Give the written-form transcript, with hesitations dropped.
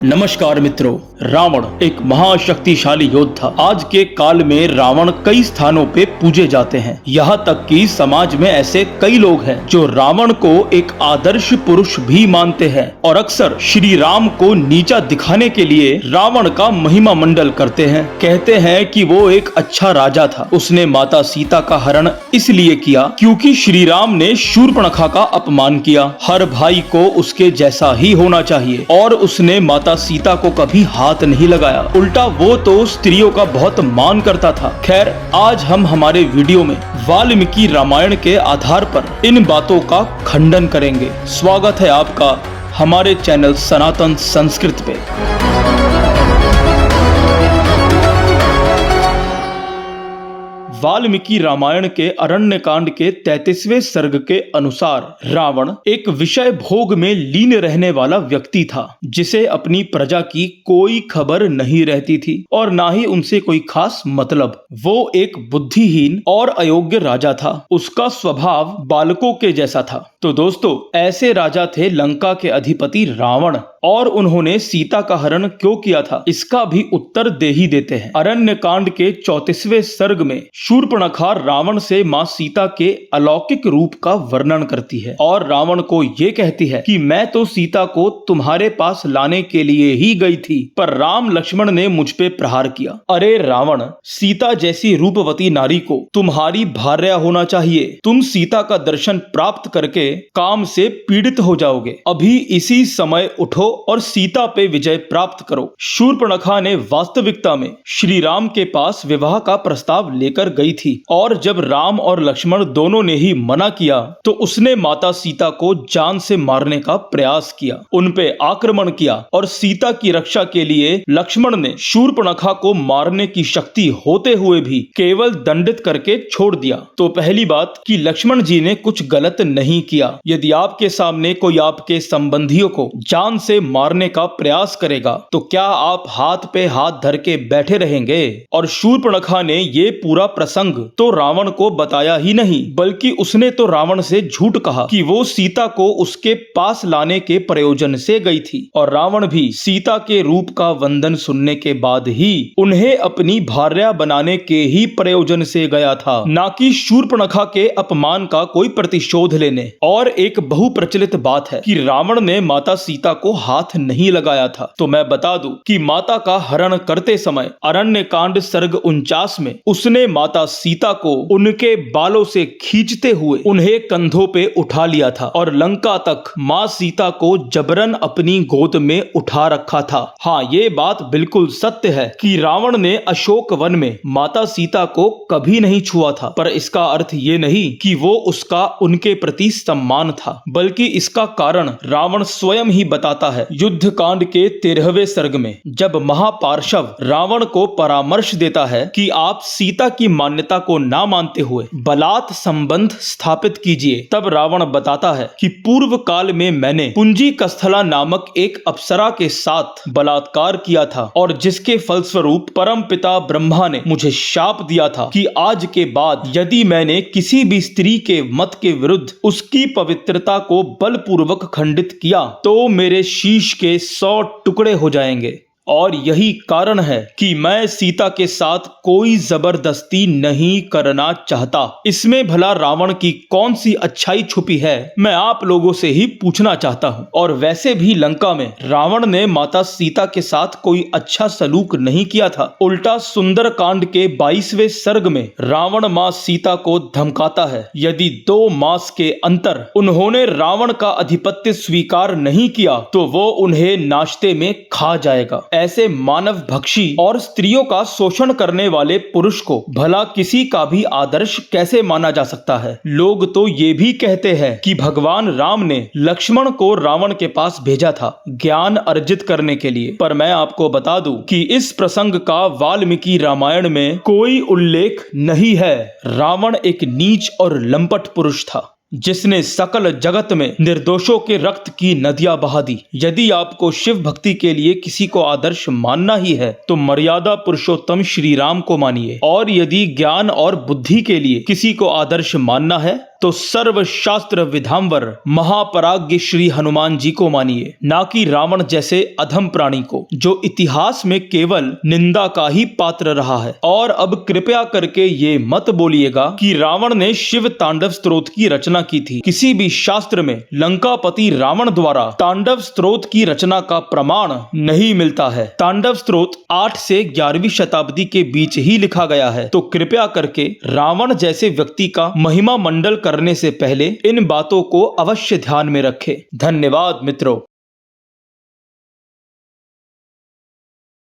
नमस्कार मित्रों, रावण एक महाशक्तिशाली योद्धा। आज के काल में रावण कई स्थानों पे पूजे जाते हैं। यहाँ तक कि समाज में ऐसे कई लोग हैं जो रावण को एक आदर्श पुरुष भी मानते हैं और अक्सर श्री राम को नीचा दिखाने के लिए रावण का महिमा मंडल करते हैं। कहते हैं कि वो एक अच्छा राजा था, उसने माता सीता का हरण इसलिए किया क्योंकि श्री राम ने शूर्पणखा का अपमान किया। हर भाई को उसके जैसा ही होना चाहिए और उसने माता सीता को कभी हाथ नहीं लगाया, उल्टा वो तो स्त्रियों का बहुत मान करता था। खैर, आज हम हमारे वीडियो में वाल्मीकि रामायण के आधार पर इन बातों का खंडन करेंगे। स्वागत है आपका हमारे चैनल सनातन संस्कृत पे। वाल्मीकि रामायण के अरण्यकांड के 33वें सर्ग के अनुसार रावण एक विषय भोग में लीन रहने वाला व्यक्ति था, जिसे अपनी प्रजा की कोई खबर नहीं रहती थी और ना ही उनसे कोई खास मतलब। वो एक बुद्धिहीन और अयोग्य राजा था। उसका स्वभाव बालकों के जैसा था। तो दोस्तों, ऐसे राजा थे लंका के अधिपति रावण, और उन्होंने सीता का हरण क्यों किया था, इसका भी उत्तर दे ही देते हैं। अरण्यकांड के 34वें सर्ग में शूर्पणखा रावण से मां सीता के अलौकिक रूप का वर्णन करती है और रावण को ये कहती है कि मैं तो सीता को तुम्हारे पास लाने के लिए ही गई थी, पर राम लक्ष्मण ने मुझ पे प्रहार किया। अरे रावण, सीता जैसी रूपवती नारी को तुम्हारी भार्या होना चाहिए। तुम सीता का दर्शन प्राप्त करके काम से पीड़ित हो जाओगे। अभी इसी समय उठो और सीता पे विजय प्राप्त करो। शूर्पणखा ने वास्तविकता में श्री राम के पास विवाह का प्रस्ताव लेकर गई थी और जब राम और लक्ष्मण दोनों ने ही मना किया तो उसने माता सीता को जान से मारने का प्रयास किया, उन पे आक्रमण किया और सीता की रक्षा के लिए लक्ष्मण ने शूर्पणखा को मारने की शक्ति होते हुए भी केवल दंडित करके छोड़ दिया। तो पहली बात कि लक्ष्मण जी ने कुछ गलत नहीं किया। यदि आपके सामने कोई आपके संबंधियों को जान से मारने का प्रयास करेगा तो क्या आप हाथ पे हाथ धर के बैठे रहेंगे? और शूर्पणखा ने ये पूरा प्रसंग तो रावण को बताया ही नहीं, बल्कि उसने तो रावण से झूठ कहा कि वो सीता को उसके पास लाने के प्रयोजन से गई थी और रावण भी सीता के रूप का वंदन सुनने के बाद ही उन्हें अपनी भार्या बनाने के ही प्रयोजन से गया था, ना कि शूर्पणखा के अपमान का कोई प्रतिशोध लेने। और एक बहुप्रचलित बात है कि रावण ने माता सीता को हाथ नहीं लगाया था। तो मैं बता दूं कि माता का हरण करते समय अरण्यकांड सर्ग 49 में उसने माता सीता को उनके बालों से खींचते हुए उन्हें कंधों पे उठा लिया था और लंका तक मां सीता को जबरन अपनी गोद में उठा रखा था। हाँ, ये बात बिल्कुल सत्य है कि रावण ने अशोक वन में माता सीता को कभी नहीं छुआ था, पर इसका अर्थ ये नहीं कि वो उसका उनके प्रति सम्मान था, बल्कि इसका कारण रावण स्वयं ही बताता है। युद्ध कांड के 13वें सर्ग में जब महापार्शव रावण को परामर्श देता है कि आप सीता की मान्यता को ना मानते हुए बलात् संबंध स्थापित कीजिए, तब रावण बताता है कि पूर्व काल में मैंने पुंजी कस्थला नामक एक अप्सरा के साथ बलात्कार किया था और जिसके फलस्वरूप परम पिता ब्रह्मा ने मुझे शाप दिया था कि आज के बाद यदि मैंने किसी भी स्त्री के मत के विरुद्ध उसकी पवित्रता को बलपूर्वक खंडित किया तो मेरे शीश के 100 टुकड़े हो जाएंगे। और यही कारण है कि मैं सीता के साथ कोई जबरदस्ती नहीं करना चाहता। इसमें भला रावण की कौन सी अच्छाई छुपी है, मैं आप लोगों से ही पूछना चाहता हूँ। और वैसे भी लंका में रावण ने माता सीता के साथ कोई अच्छा सलूक नहीं किया था। उल्टा सुंदर कांड के 22वें सर्ग में रावण माँ सीता को धमकाता है, यदि 2 मास के अंतर उन्होंने रावण का आधिपत्य स्वीकार नहीं किया तो वो उन्हें नाश्ते में खा जाएगा। ऐसे मानव भक्षी और स्त्रियों का शोषण करने वाले पुरुष को भला किसी का भी आदर्श कैसे माना जा सकता है? लोग तो ये भी कहते हैं कि भगवान राम ने लक्ष्मण को रावण के पास भेजा था ज्ञान अर्जित करने के लिए, पर मैं आपको बता दूं कि इस प्रसंग का वाल्मीकि रामायण में कोई उल्लेख नहीं है। रावण एक नीच और लंपट पुरुष था जिसने सकल जगत में निर्दोषों के रक्त की नदियां बहा दी। यदि आपको शिव भक्ति के लिए किसी को आदर्श मानना ही है तो मर्यादा पुरुषोत्तम श्री राम को मानिए, और यदि ज्ञान और बुद्धि के लिए किसी को आदर्श मानना है तो सर्वशास्त्र विधांवर महापराज्ञ श्री हनुमान जी को मानिए, ना कि रावण जैसे अधम प्राणी को, जो इतिहास में केवल निंदा का ही पात्र रहा है। और अब कृपया करके ये मत बोलिएगा कि रावण ने शिव तांडव स्तोत्र की रचना की थी। किसी भी शास्त्र में लंकापति रावण द्वारा तांडव स्तोत्र की रचना का प्रमाण नहीं मिलता है। तांडव स्तोत्र 8 से 11वीं शताब्दी के बीच ही लिखा गया है। तो कृपया करके रावण जैसे व्यक्ति का महिमा मंडल करने से पहले इन बातों को अवश्य ध्यान में रखें। धन्यवाद मित्रों।